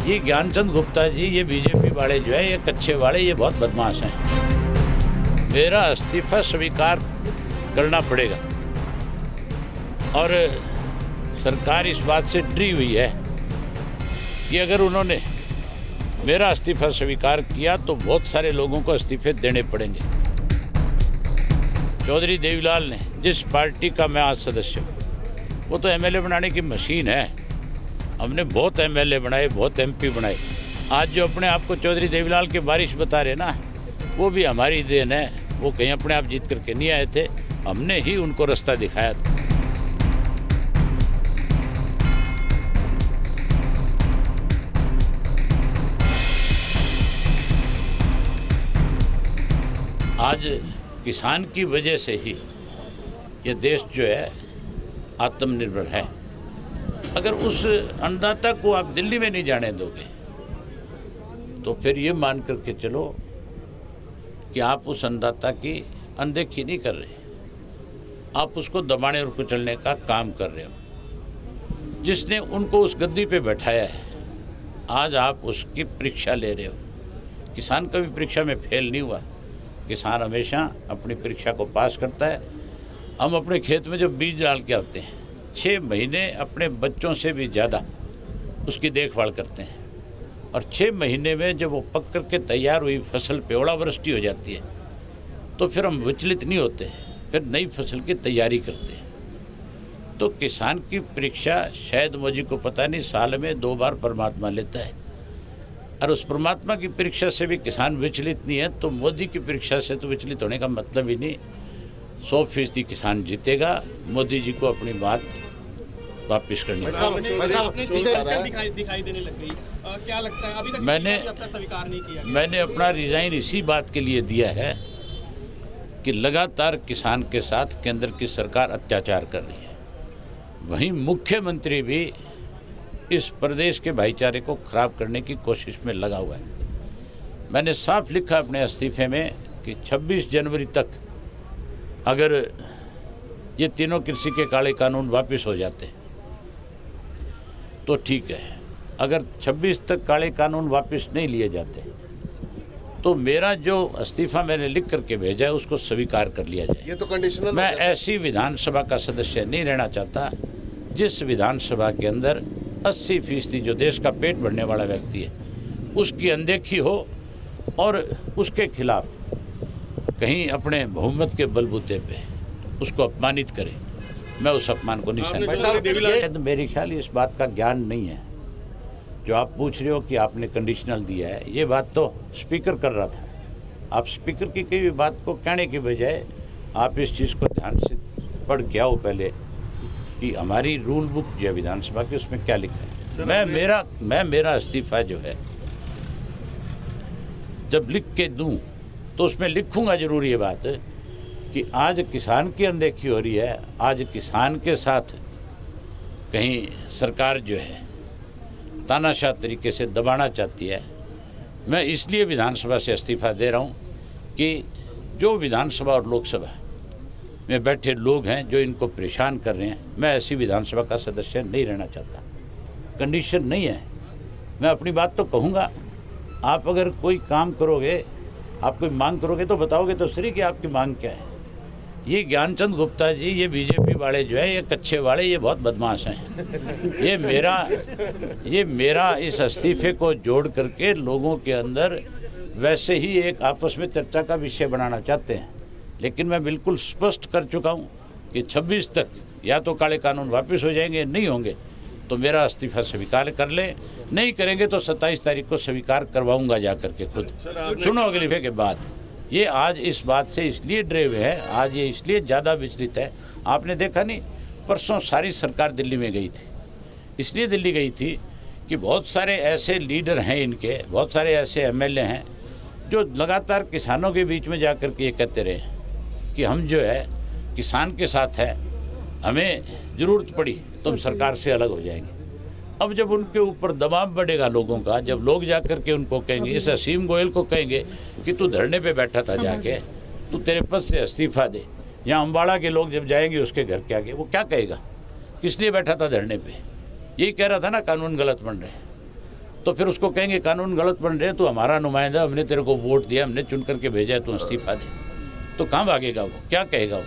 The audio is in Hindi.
ये ज्ञानचंद गुप्ता जी, ये बीजेपी वाले जो है, ये कच्चे वाले, ये बहुत बदमाश हैं। मेरा इस्तीफा स्वीकार करना पड़ेगा और सरकार इस बात से डरी हुई है कि अगर उन्होंने मेरा इस्तीफा स्वीकार किया तो बहुत सारे लोगों को इस्तीफे देने पड़ेंगे। चौधरी देवीलाल ने, जिस पार्टी का मैं आज सदस्य हूँ, वो तो एमएलए बनाने की मशीन है। हमने बहुत एमएलए बनाए, बहुत एमपी बनाए। आज जो अपने आप को चौधरी देवीलाल के बारिश बता रहे ना, वो भी हमारी देन है। वो कहीं अपने आप जीत करके नहीं आए थे, हमने ही उनको रास्ता दिखाया था। आज किसान की वजह से ही ये देश जो है आत्मनिर्भर है। अगर उस अन्नदाता को आप दिल्ली में नहीं जाने दोगे तो फिर ये मान करके चलो कि आप उस अन्नदाता की अनदेखी नहीं कर रहे, आप उसको दबाने और कुचलने का काम कर रहे हो। जिसने उनको उस गद्दी पे बैठाया है, आज आप उसकी परीक्षा ले रहे हो। किसान कभी परीक्षा में फेल नहीं हुआ, किसान हमेशा अपनी परीक्षा को पास करता है। हम अपने खेत में जब बीज डाल के आते हैं, 6 महीने अपने बच्चों से भी ज़्यादा उसकी देखभाल करते हैं और 6 महीने में जब वो पक कर के तैयार हुई फसल पे ओलावृष्टि हो जाती है तो फिर हम विचलित नहीं होते, फिर नई फसल की तैयारी करते हैं। तो किसान की परीक्षा शायद मुझे को पता नहीं, साल में 2 बार परमात्मा लेता है और उस परमात्मा की परीक्षा से भी किसान विचलित नहीं है। तो मोदी की परीक्षा से तो विचलित होने का मतलब ही नहीं। 100% किसान जीतेगा। मोदी जी को अपनी बात वापस करनी दिखाई देने लग गई। क्या लगता है अभी तक अपना स्वीकार नहीं किया? मैंने अपना रिजाइन इसी बात के लिए दिया है कि लगातार किसान के साथ केंद्र की सरकार अत्याचार कर रही है। वहीं मुख्यमंत्री भी इस प्रदेश के भाईचारे को खराब करने की कोशिश में लगा हुआ है। मैंने साफ लिखा अपने इस्तीफे में कि 26 जनवरी तक अगर ये तीनों कृषि के काले कानून वापस हो जाते तो ठीक है, अगर 26 तक काले कानून वापस नहीं लिए जाते तो मेरा जो इस्तीफा मैंने लिख करके भेजा है उसको स्वीकार कर लिया जाए। ये तो कंडीशनल। मैं ऐसी विधानसभा का सदस्य नहीं रहना चाहता जिस विधानसभा के अंदर 80% जो देश का पेट भरने वाला व्यक्ति है उसकी अनदेखी हो और उसके खिलाफ कहीं अपने बहुमत के बलबूते पे उसको अपमानित करे। मैं उस अपमान को नहीं सहन। मेरे ख्याल इस बात का ज्ञान नहीं है जो आप पूछ रहे हो कि आपने कंडीशनल दिया है। ये बात तो स्पीकर कर रहा था। आप स्पीकर की कई बात को कहने की बजाय आप इस चीज़ को ध्यान से पढ़ के आओ पहले कि हमारी रूल बुक जो है विधानसभा की उसमें क्या लिखा है। मैं मेरा इस्तीफा जो है जब लिख के दूं तो उसमें लिखूंगा जरूर ये बात कि आज किसान की अनदेखी हो रही है, आज किसान के साथ कहीं सरकार जो है तानाशाह तरीके से दबाना चाहती है। मैं इसलिए विधानसभा से इस्तीफा दे रहा हूँ कि जो विधानसभा और लोकसभा में बैठे लोग हैं जो इनको परेशान कर रहे हैं, मैं ऐसी विधानसभा का सदस्य नहीं रहना चाहता। कंडीशन नहीं है, मैं अपनी बात तो कहूँगा। आप अगर कोई काम करोगे, आप कोई मांग करोगे तो बताओगे तो सही कि आपकी मांग क्या है। ये ज्ञानचंद गुप्ता जी, ये बीजेपी वाले जो है, ये कच्चे वाले, ये बहुत बदमाश हैं। ये मेरा इस इस्तीफे को जोड़ करके लोगों के अंदर वैसे ही एक आपस में चर्चा का विषय बनाना चाहते हैं। लेकिन मैं बिल्कुल स्पष्ट कर चुका हूँ कि 26 तक या तो काले कानून वापस हो जाएंगे, नहीं होंगे तो मेरा इस्तीफा स्वीकार कर ले, नहीं करेंगे तो 27 तारीख को स्वीकार करवाऊंगा जा करके खुद। सुनो अगले के बाद। ये आज इस बात से इसलिए डरे हुए है, आज ये इसलिए ज़्यादा विचलित है। आपने देखा नहीं, परसों सारी सरकार दिल्ली में गई थी। इसलिए दिल्ली गई थी कि बहुत सारे ऐसे लीडर हैं इनके, बहुत सारे ऐसे एमएलए हैं जो लगातार किसानों के बीच में जा कर के ये कहते रहे कि हम जो है किसान के साथ है, हमें ज़रूरत पड़ी तो हम सरकार से अलग हो जाएंगे। अब जब उनके ऊपर दबाव बढ़ेगा लोगों का, जब लोग जा कर के उनको कहेंगे, इस असीम गोयल को कहेंगे कि तू धरने पे बैठा था जाके, तू तेरे पद से इस्तीफा दे, या अम्बाड़ा के लोग जब जाएंगे उसके घर के आगे, वो क्या कहेगा, किस लिए बैठा था धरने पे, यही कह रहा था ना कानून गलत बन रहे हैं। तो फिर उसको कहेंगे कानून गलत बन रहे हैं, तो हमारा नुमाइंदा, हमने तेरे को वोट दिया, हमने चुन करके भेजा है, तू इस्तीफा दे। तो कहाँ भागेगा वो, क्या कहेगा वो?